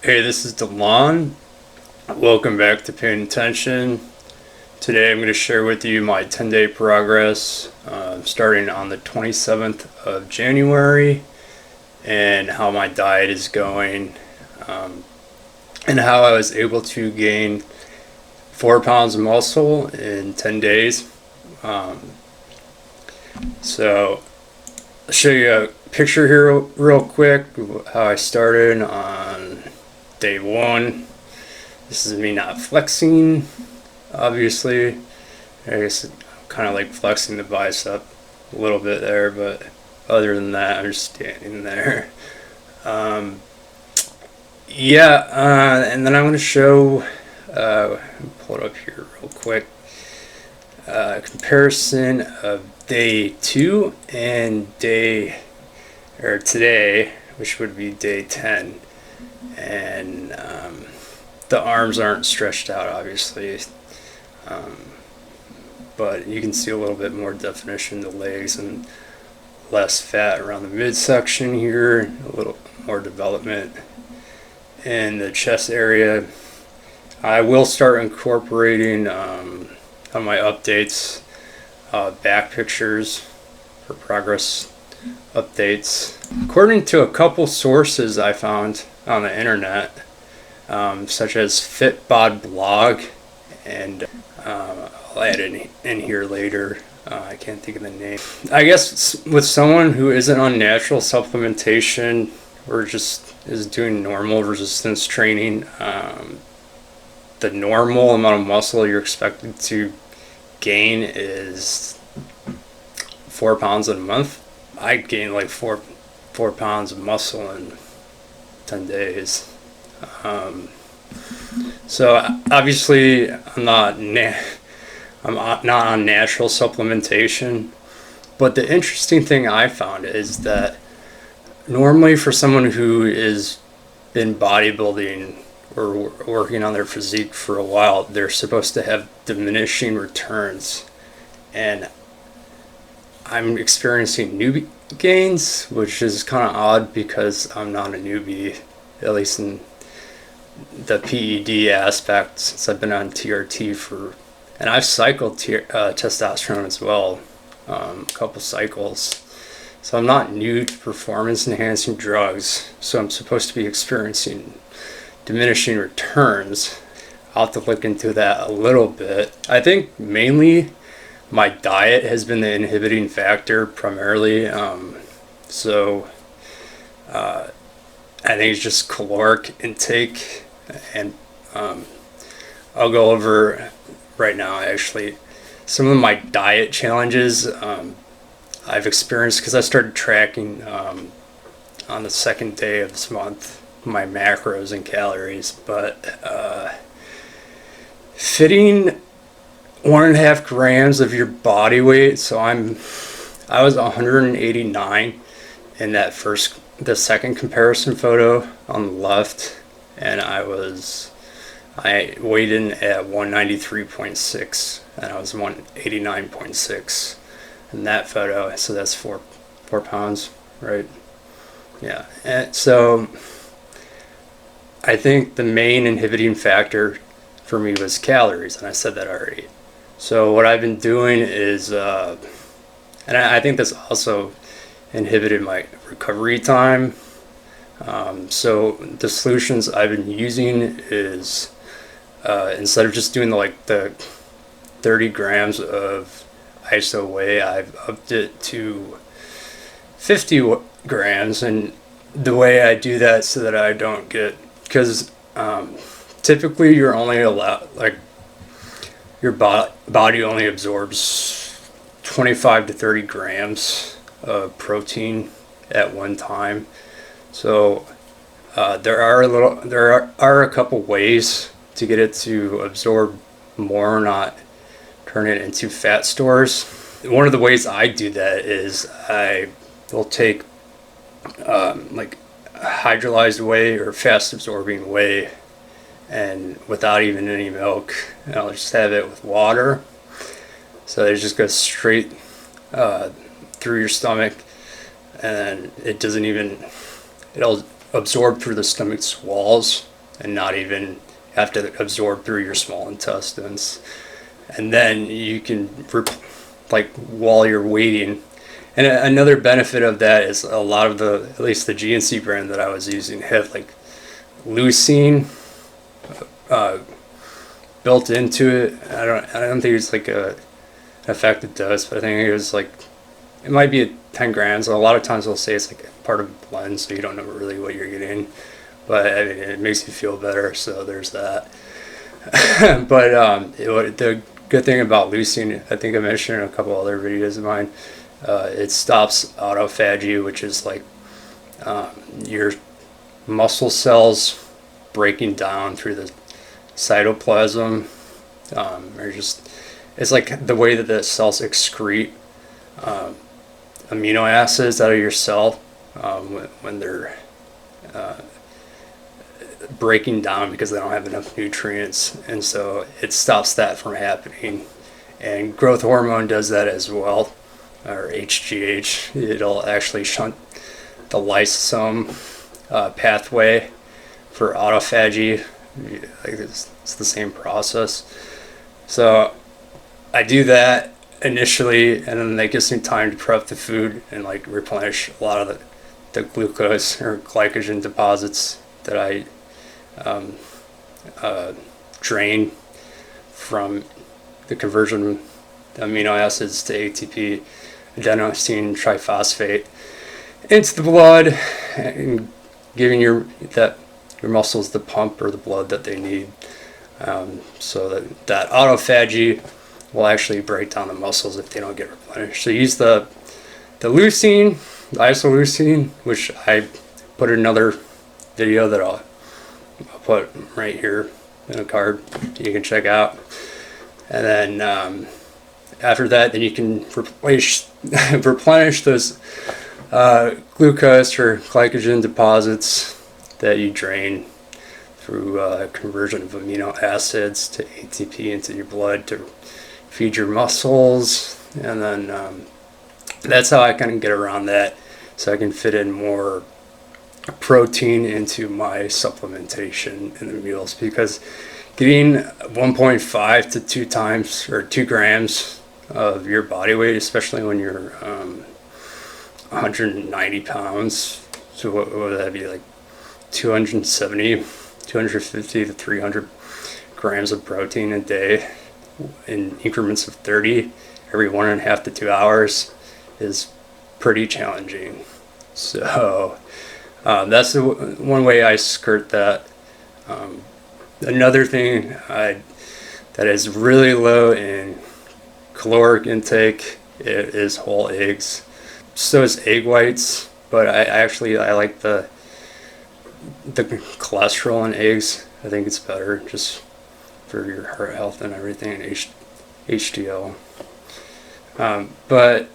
Hey, this is DeLon. Welcome back to Paying Attention. Today I'm going to share with you my 10-day progress starting on the 27th of January and how my diet is going and how I was able to gain 4 pounds of muscle in 10 days. So I'll show you a picture here real quick how I started on day 1. This is me not flexing, obviously. I guess kind of like flexing the bicep a little bit there, but other than that, I'm just standing there. And then I'm going to show, pull it up here real quick, comparison of day 2 and today, which would be day 10. And the arms aren't stretched out, obviously, but you can see a little bit more definition in the legs and less fat around the midsection here, a little more development in the chest area. I will start incorporating on my updates back pictures for progress updates. According to a couple sources I found on the internet, such as FitBod blog, and I'll add it in here later. I can't think of the name. I guess with someone who isn't on natural supplementation or just is doing normal resistance training, the normal amount of muscle you're expected to gain is 4 pounds in a month. I gained like four pounds of muscle in 10 days. So obviously I'm not on natural supplementation, but the interesting thing I found is that normally for someone who is been bodybuilding or working on their physique for a while, they're supposed to have diminishing returns, and I'm experiencing newbie gains, which is kind of odd because I'm not a newbie, at least in the PED aspect, since I've been on TRT and I've cycled testosterone as well, a couple cycles. So I'm not new to performance enhancing drugs, so I'm supposed to be experiencing diminishing returns. I'll have to look into that a little bit. I think mainly my diet has been the inhibiting factor primarily. I think it's just caloric intake, and I'll go over right now actually some of my diet challenges I've experienced, because I started tracking on the second day of this month my macros and calories, but fitting 1.5 grams of your body weight. So I was 189 in the second comparison photo on the left, and I weighed in at 193.6 and I was 189.6 in that photo. So that's 4 pounds, right? Yeah. And so I think the main inhibiting factor for me was calories, and I said that already. So what I've been doing is, and I think this also inhibited my recovery time. So the solutions I've been using is, instead of just doing the 30 grams of iso whey, I've upped it to 50 grams. And the way I do that so that I don't get, because typically you're only allowed, your body only absorbs 25 to 30 grams of protein at one time. So there are a couple ways to get it to absorb more, not turn it into fat stores. One of the ways I do that is I will take hydrolyzed whey or fast absorbing whey, and without even any milk, and I'll just have it with water, so it just goes straight through your stomach, and it'll absorb through the stomach's walls and not even have to absorb through your small intestines. And then you can, like, while you're waiting. And another benefit of that is a lot of at least the GNC brand that I was using had like leucine built into it. I don't think it's like a effective dose, but I think it was like, it might be 10 grams. A lot of times they'll say it's like part of a blend, so you don't know really what you're getting. But I mean, it makes you feel better, so there's that. But the good thing about leucine, I think I mentioned in a couple other videos of mine, it stops autophagy, which is like your muscle cells breaking down through the cytoplasm, or just, it's like the way that the cells excrete amino acids out of your cell when they're breaking down because they don't have enough nutrients, and so it stops that from happening. And growth hormone does that as well, or HGH. It'll actually shunt the lysosome pathway for autophagy. It's the same process. So I do that initially, and then that gives me time to prep the food and like replenish a lot of the glucose or glycogen deposits that I drain from the conversion of amino acids to ATP, adenosine triphosphate, into the blood, and giving your muscles the pump or the blood that they need, so that autophagy will actually break down the muscles if they don't get replenished. So use the leucine, the isoleucine, which I put in another video that I'll put right here in a card you can check out. And then after that, then you can replenish those glucose or glycogen deposits that you drain through conversion of amino acids to ATP into your blood to feed your muscles. And then that's how I kind of get around that, so I can fit in more protein into my supplementation in the meals, because getting 1.5 to 2 times or 2 grams of your body weight, especially when you're 190 pounds, so what would that be, like 250 to 300 grams of protein a day in increments of 30 every 1.5 to 2 hours is pretty challenging. So that's the one way I skirt that. Another thing that is really low in caloric intake is whole eggs. So is egg whites, but I like the cholesterol in eggs. I think it's better just for your heart health and everything, and HDL. But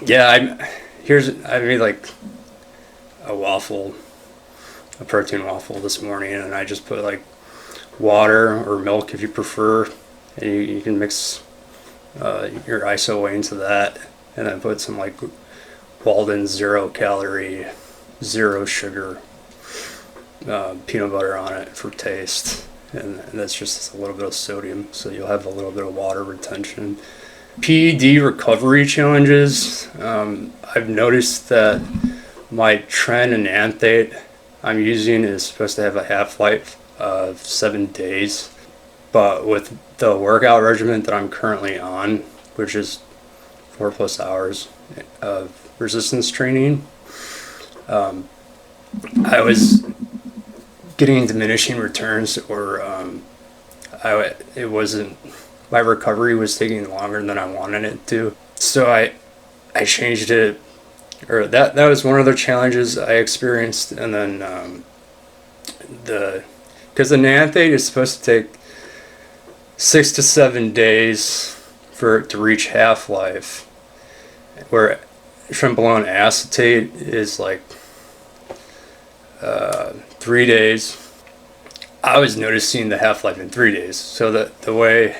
yeah, I made like a protein waffle this morning, and I just put like water or milk if you prefer, and you can mix your iso whey into that, and then put some like Walden 0 calorie, 0 sugar peanut butter on it for taste, and that's just a little bit of sodium, so you'll have a little bit of water retention. PED recovery challenges. I've noticed that my tren enanthate I'm using is supposed to have a half-life of 7 days, but with the workout regimen that I'm currently on, which is 4+ hours of resistance training, I was getting diminishing returns, or my recovery was taking longer than I wanted it to. So I changed it, or that was one of the challenges I experienced. And then because the enanthate is supposed to take 6 to 7 days for it to reach half-life, where trenbolone acetate is like 3 days. I was noticing the half-life in 3 days. So the way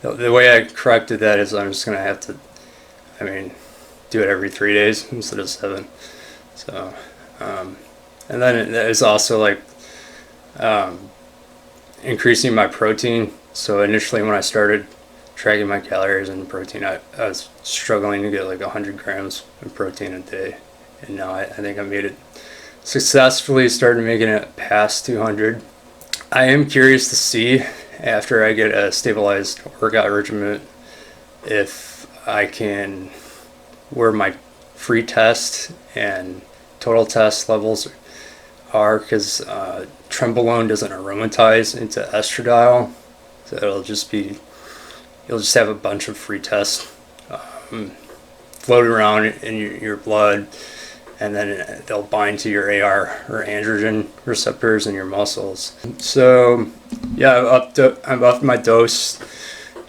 I corrected that is I'm just gonna have to, do it every 3 days instead of 7. So, and then it's also like increasing my protein. So initially when I started tracking my calories and protein, I was struggling to get like 100 grams of protein a day. And now I think I made it successfully, started making it past 200. I am curious to see after I get a stabilized workout regimen if I can, where my free test and total test levels are, because trenbolone doesn't aromatize into estradiol, so it'll just be, you'll just have a bunch of free tests floating around in your blood, and then they'll bind to your AR or androgen receptors in your muscles. So yeah, I've upped my dose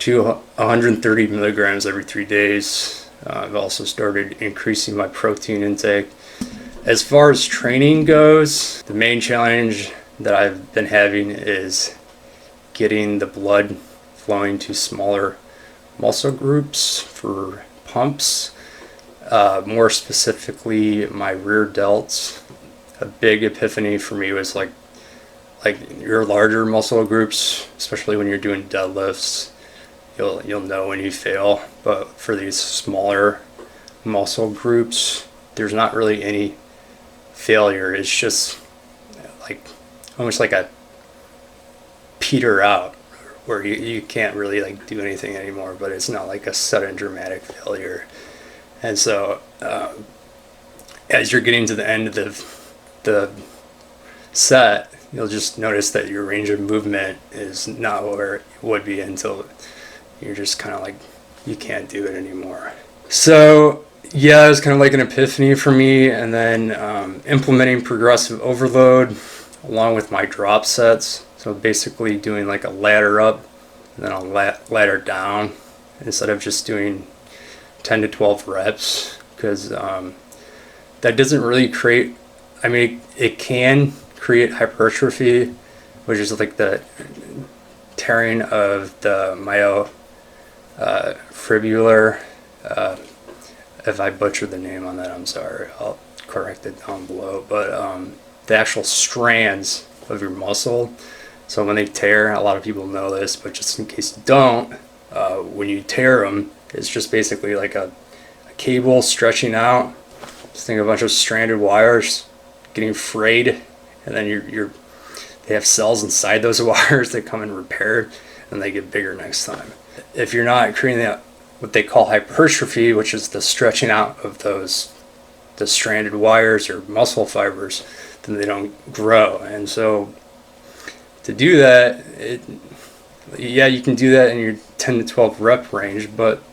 to 130 milligrams every 3 days. I've also started increasing my protein intake. As far as training goes, the main challenge that I've been having is getting the blood flowing to smaller muscle groups for pumps. More specifically, my rear delts. A big epiphany for me was like your larger muscle groups, especially when you're doing deadlifts, you'll know when you fail. But for these smaller muscle groups, there's not really any failure. It's just like almost like a peter out, where you can't really like do anything anymore, but it's not like a sudden dramatic failure. And so as you're getting to the end of the set, you'll just notice that your range of movement is not where it would be until you're just kind of like, you can't do it anymore. So yeah, it was kind of like an epiphany for me. And then implementing progressive overload along with my drop sets. So basically doing like a ladder up and then a ladder down instead of just doing 10 to 12 reps, because that doesn't really create, I mean, it can create hypertrophy, which is like the tearing of the myofibrillar. If I butcher the name on that, I'm sorry. I'll correct it down below. But the actual strands of your muscle, so when they tear, a lot of people know this, but just in case you don't, when you tear them, it's just basically like a cable stretching out. Just think of a bunch of stranded wires getting frayed, and then they have cells inside those wires that come and repair, and they get bigger next time. If you're not creating that, what they call hypertrophy, which is the stretching out of the stranded wires or muscle fibers, then they don't grow. And so to do that, you can do that in your 10 to 12 rep range, but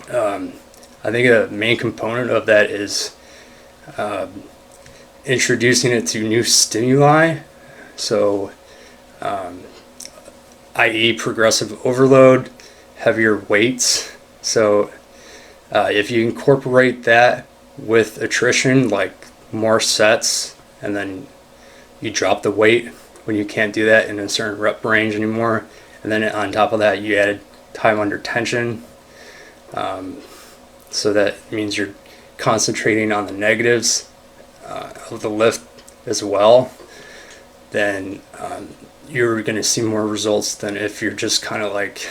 I think a main component of that is introducing it to new stimuli. So i.e. progressive overload, heavier weights. So if you incorporate that with attrition, like more sets, and then you drop the weight when you can't do that in a certain rep range anymore, and then on top of that you added time under tension, so that means you're concentrating on the negatives of the lift as well, then you're going to see more results than if you're just kind of like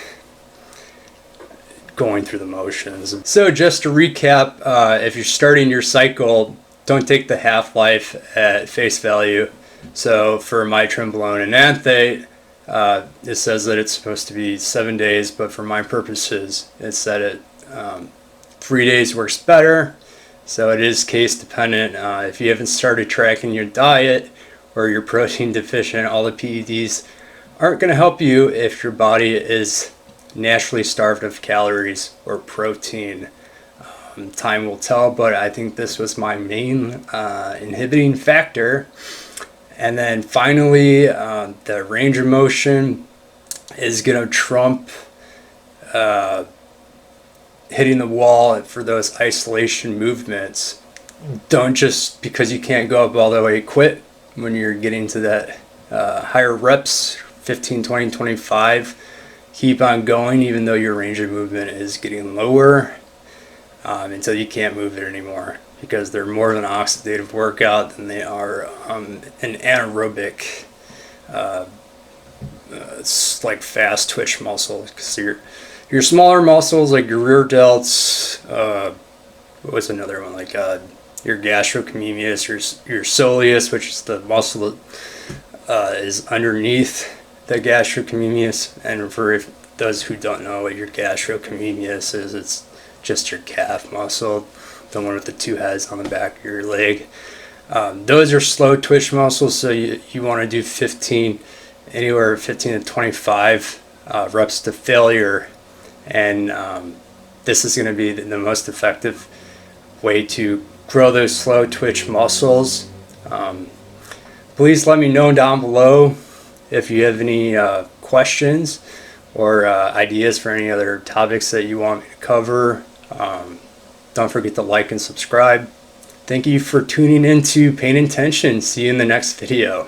going through the motions. So just to recap, if you're starting your cycle, don't take the half-life at face value. So for my trenbolone and anthate, it says that it's supposed to be 7 days, but for my purposes, it's said it 3 days works better. So it is case dependent. If you haven't started tracking your diet or you're protein deficient, all the PEDs aren't going to help you if your body is naturally starved of calories or protein. Time will tell, but I think this was my main inhibiting factor. And then finally, the range of motion is going to trump hitting the wall for those isolation movements. Don't just because you can't go up all the way quit when you're getting to that higher reps, 15, 20, 25. Keep on going even though your range of movement is getting lower until you can't move it anymore, because they're more of an oxidative workout than they are an anaerobic It's like fast twitch muscles, because your smaller muscles like your rear delts, what was another one, like your gastrocnemius, your soleus, which is the muscle that is underneath the gastrocnemius. And for those who don't know what your gastrocnemius is, it's just your calf muscle, the one with the two heads on the back of your leg. Those are slow twitch muscles, so you want to do 15 to 25 reps to failure, and this is going to be the most effective way to grow those slow twitch muscles. Please let me know down below if you have any questions or ideas for any other topics that you want me to cover. Don't forget to like and subscribe. Thank you for tuning in to Pain Intention. See you in the next video.